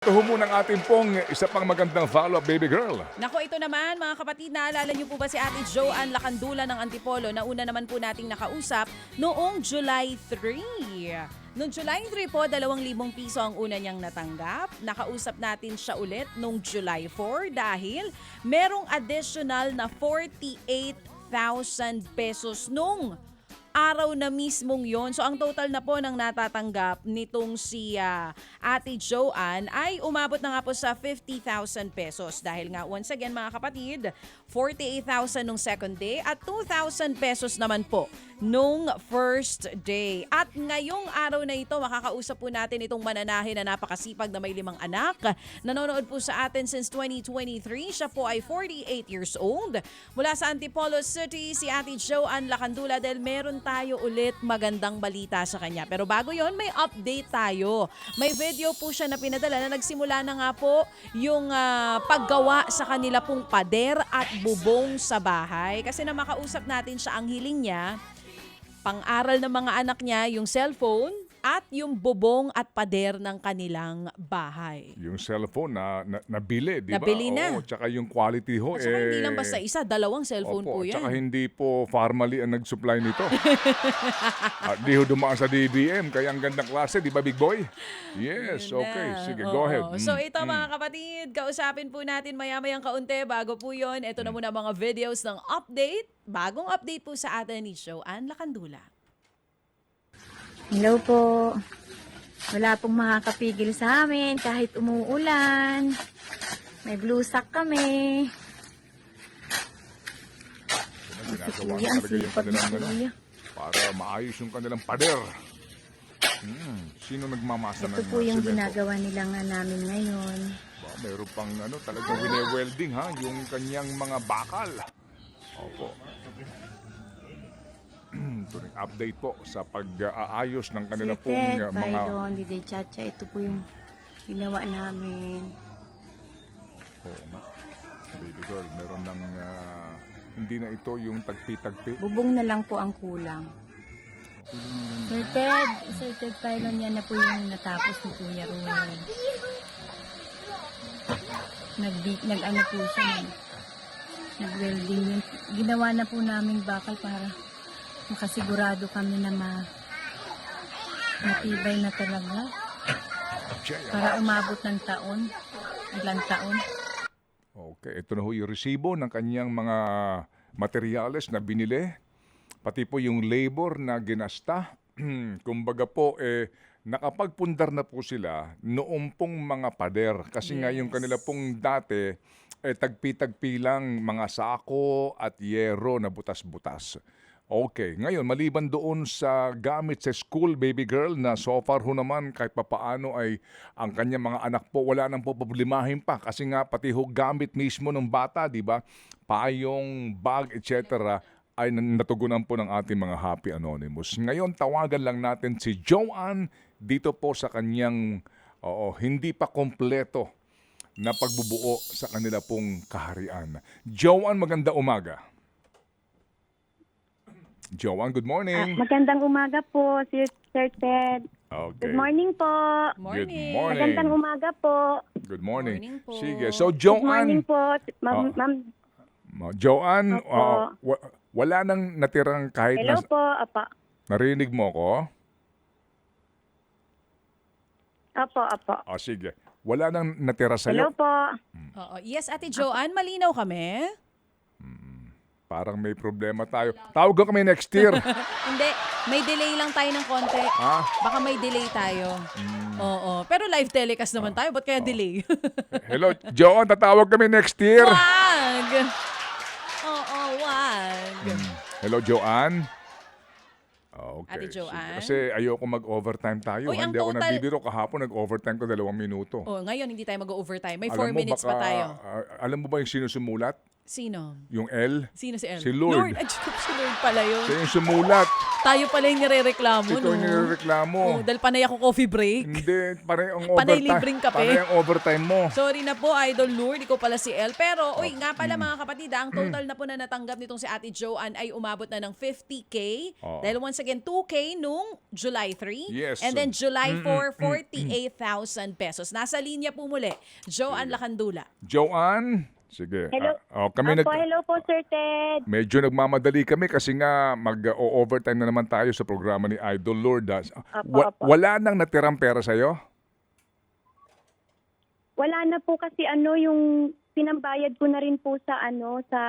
Ito ho muna ang ating pong isa pang magandang follow-up, baby girl. Nako, ito naman mga kapatid, naalala niyo po ba si Ate Joanne Lacandula ng Antipolo na una naman po nating nakausap noong July 3. Noong July 3 po, 2,000 piso ang una niyang natanggap. Nakausap natin siya ulit noong July 4 dahil merong additional na 48,000 pesos nung araw na mismong yon. So ang total na po ng natatanggap nitong si Ate Joanne ay umabot na nga po sa 50,000 pesos. Dahil nga once again mga kapatid, 48,000 nung second day at 2,000 pesos naman po nung first day. At ngayong araw na ito, makakausap po natin itong mananahe na napakasipag na may 5 anak. Nanonood po sa atin since 2023. Siya po ay 48 years old. Mula sa Antipolo City, si Ate Joanne Lacandula dahil meron tayo ulit magandang balita sa kanya. Pero bago yon, may update tayo. May video po siya na pinadala na nagsimula na nga po yung paggawa sa kanila pong pader at bubong sa bahay. Kasi na makausap natin siya, ang hiling niya, pang-aral ng mga anak niya, yung cellphone at yung bubong at pader ng kanilang bahay. Yung cellphone na nabili, di ba? Nabili na. Oo, tsaka yung quality ho. At saka hindi lang basta isa, 2 cellphone opo, po yan. Tsaka hindi po Farmally ang nag-supply nito. At di ho dumaan sa DBM, kaya ang gandang klase, di ba, big boy? Yes, Yun okay. na. Sige, Oo. go ahead. So ito mga kapatid, kausapin po natin maya-mayang kaunti bago po yon. Ito na muna mga videos ng update. Bagong update po sa atin ni Joanne Lacandula. Hello po. Wala pong makakapigil sa amin kahit umuulan. May blue sack kami. Ginagawa Kuya, na ang talaga yung sipag na kanilang, kuya. para maayos yung kanilang pader. Sino nagmamasa Ito ng po yung semento? ginagawa nila nga namin ngayon. Ba, mayroon pang talagang wine-welding ha, yung kanyang mga bakal. Opo. Ito rin update po sa pag-aayos ng kanila Si pong Ted, mga... Byron, Dide Chacha, ito po yung ginawa namin. Oo nga. Baby girl, meron ng... hindi na ito yung tagpi-tagpi. Bubong na lang po ang kulang. Sir Ted Byron, yan na po yung natapos ni Kuya Ruel. Nag-ano po siya, nag-welding yun. Ginawa na po namin bakal para makasigurado kami na matibay na talaga. Para umabot ng taon, ilang taon. Okay, ito na ho yung resibo ng kanyang mga materyales na binili. Pati po yung labor na ginasta. Kumbaga po, nakapagpundar na po sila noong pong mga pader. Kasi nga yung kanila pong dati, tagpi-tagpi lang mga sako at yero na butas-butas. Okay, ngayon maliban doon sa gamit sa school, baby girl, na so far ho naman kahit papaano ay ang kanyang mga anak po wala nang po problemahin pa kasi nga pati ho gamit mismo ng bata, di ba? Payong, bag, etc. ay natugunan po ng ating mga Happy Anonymous. Ngayon tawagan lang natin si Joanne dito po sa kanyang hindi pa kompleto na pagbubuo sa kanila pong kaharian. Joanne, maganda umaga. Joanne, good morning. Magandang umaga po, Sir Ted. Okay. Good morning po. Good Morning. morning. Magandang umaga po. Good morning. Morning po. Sige, so Good Joanne, morning po, ma'am. Joanne, Opo. wala nang natirang kahit Hello po, apa. narinig mo ko? Apo. Sige. Wala nang natira sa'yo? Hello po. Oo. Yes, Ate Joanne, malinaw kami? Parang may problema tayo. Tawag ko kami next year. Hindi, may delay lang tayo ng konti. Ha? Baka may delay tayo. Oo. Pero live telecast naman tayo, ba't kaya delay? Hello, Joanne, tatawag kami next year. Wag! Oo, wag. Hello, Joanne. Okay. Ate Joanne? Kasi ayoko mag-overtime tayo. Uy, ang Hindi ako total- nagbibiro. Kahapon nag-overtime ko 2 minuto. Oh, ngayon hindi tayo mag-overtime. May Alam 4 mo, minutes pa baka, tayo. Alam mo ba yung sinusumulat? Sino? Yung L? Sino si El? Si Lord. Ay, si Lord pala yun. Siya yung sumulat. Tayo pala yung nirereklamo, Ikaw no? yung nirereklamo. Oh, dahil panay ako coffee break. Hindi, pare ang Panay overtime. libreng kape. Pare ang overtime mo. Sorry na po, Idol Lord. Ikaw pala si El. Pero, uy, nga pala mga kapatid, ang total na po na natanggap nitong si Ate Joanne ay umabot na ng 50K. Oo. Dahil once again, 2K nung July 3. Yes. And then July 4, 48,000 pesos. Nasa linya po muli, Joanne Lacandula. Joanne, sige. Hello. Hello po, Sir Ted. Medyo nagmamadali kami kasi nga mag-overtime na naman tayo sa programa ni Idol Lord. Apo. Wala nang natirang pera sa'yo? Wala na po kasi yung pinambayad ko na rin po sa sa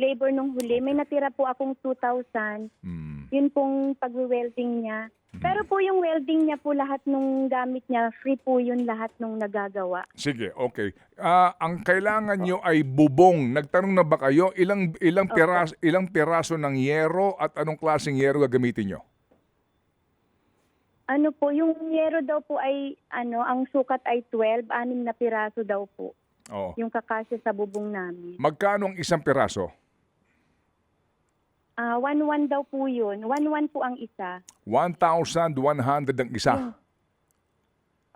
labor nung huli. May natira po akong 2,000. Yun pong pag-welding niya. Pero po yung welding niya po, lahat nung gamit niya, free po yun lahat nung nagagawa. Sige, okay. Ang kailangan nyo ay bubong. Nagtanong na ba kayo ilang piraso ng yero at anong klaseng yero gagamitin nyo? Ano po, yung yero daw po ay, ang sukat ay 12, 6 na piraso daw po. Oo. Yung kakasya sa bubong namin. Magkano ang isang piraso? 1,100 daw po yun. 1,100 po ang isa. 1,100 ang isa.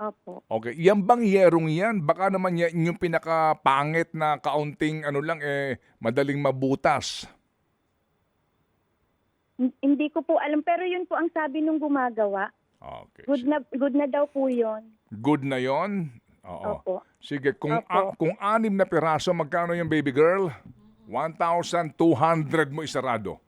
Opo. Okay. Yan bang yerong yan? Baka naman yan yung pinakapangit na kaunting madaling mabutas. Hindi ko po alam, pero yun po ang sabi nung gumagawa. Okay. Good na daw po yun. Good na yon? Oo. Opo. Sige, kung Opo. kung 6 na piraso, magkano yung baby girl? 1,200 mo isarado.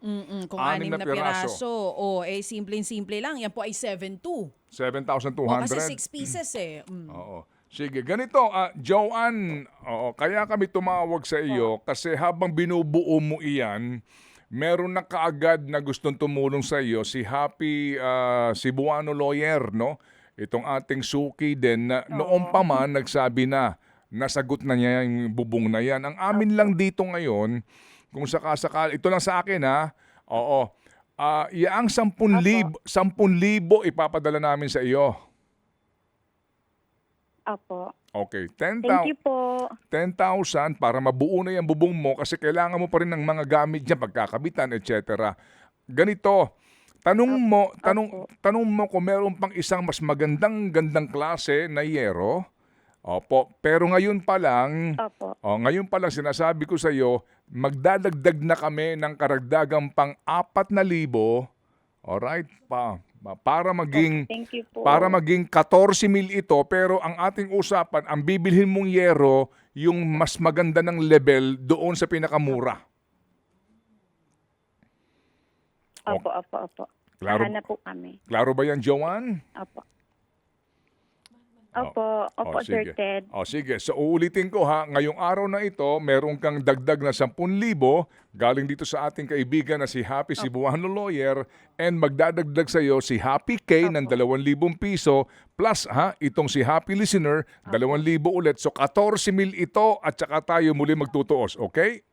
Kung Anim 6 na na piraso. piraso. simpleng-simple lang. Yan po ay 7,200. 7,200? O, kasi 6 pieces eh. Oo. Sige, ganito, Joanne, kaya kami tumawag sa iyo kasi habang binubuo mo iyan, meron na kaagad na gustong tumulong sa iyo si Happy Cebuano Lawyer, no? Itong ating suki din na noong pa man nagsabi na nasagot na niya yung bubong na yan. Ang amin lang dito ngayon, kung sakasakal, ito lang sa akin yaang 10,000 ipapadala namin sa iyo. Opo. Okay, Thank you po. 10,000 para mabuo na yung bubong mo kasi kailangan mo pa rin ng mga gamit dyan, pagkakabitan, etc. Ganito, tanong mo kung meron pang isang mas gandang klase na yero. Opo, pero ngayon pa lang, Opo. sinasabi ko sa iyo, magdadagdag na kami ng karagdagang pang 4,000. Alright? Para maging Thank you po. 14,000 ito, pero ang ating usapan, ang bibilhin mong yero, yung mas maganda ng level doon sa pinakamura. Opo. Klaro, Hanap po kami. klaro ba yan, Joanne? Opo. Opo, Sir sige. Ted. Sige, so uulitin ko ha, ngayong araw na ito, meron kang dagdag na 10,000 galing dito sa ating kaibigan na si Happy Cebuano Lawyer and magdadagdag sa iyo si Happy K ng 2,000 piso plus itong si Happy Listener, 2,000 ulit. So 14,000 ito at saka tayo muli magtutuos, okay?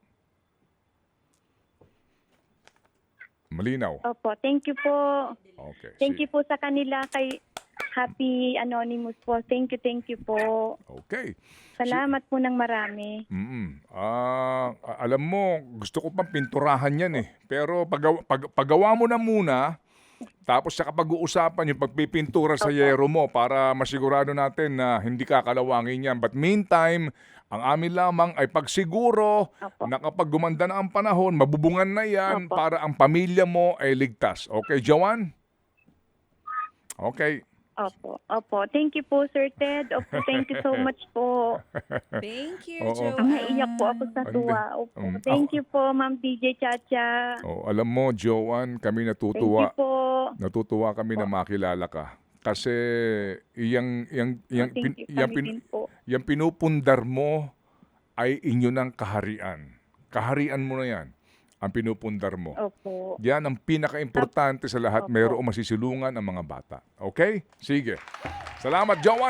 Malinaw. Opo, thank you po. Okay. Thank you po sa kanila kay Happy Anonymous po. Thank you po. Okay. Salamat po ng marami. Alam mo, gusto ko pang pinturahan yan eh. Pero pagawa mo na muna, tapos saka pag-uusapan yung pagpipintura sa yero mo para masigurado natin na hindi kakalawangin yan. But meantime, ang amin lamang ay pagsiguro na kapag gumanda na ang panahon, mabubungan na yan para ang pamilya mo ay ligtas. Okay, Joanne? Okay. Opo. Thank you po, Sir Ted. Opo, thank you so much po. Thank you, Oo. Joanne. Naiiyak po ako sa tuwa. Opo. Thank you po, Ma'am DJ Chacha. Alam mo, Joanne, kami Thank natutuwa. you po. Natutuwa kami na makilala ka. Kasi Thank you. Kami din po. yung pinupundar mo ay inyo ng kaharian. Kaharian mo na yan, ang pinupundar mo. Opo. Yan ang pinaka-importante sa lahat. Mayroong masisilungan ang mga bata. Okay? Sige. Salamat, Joanne.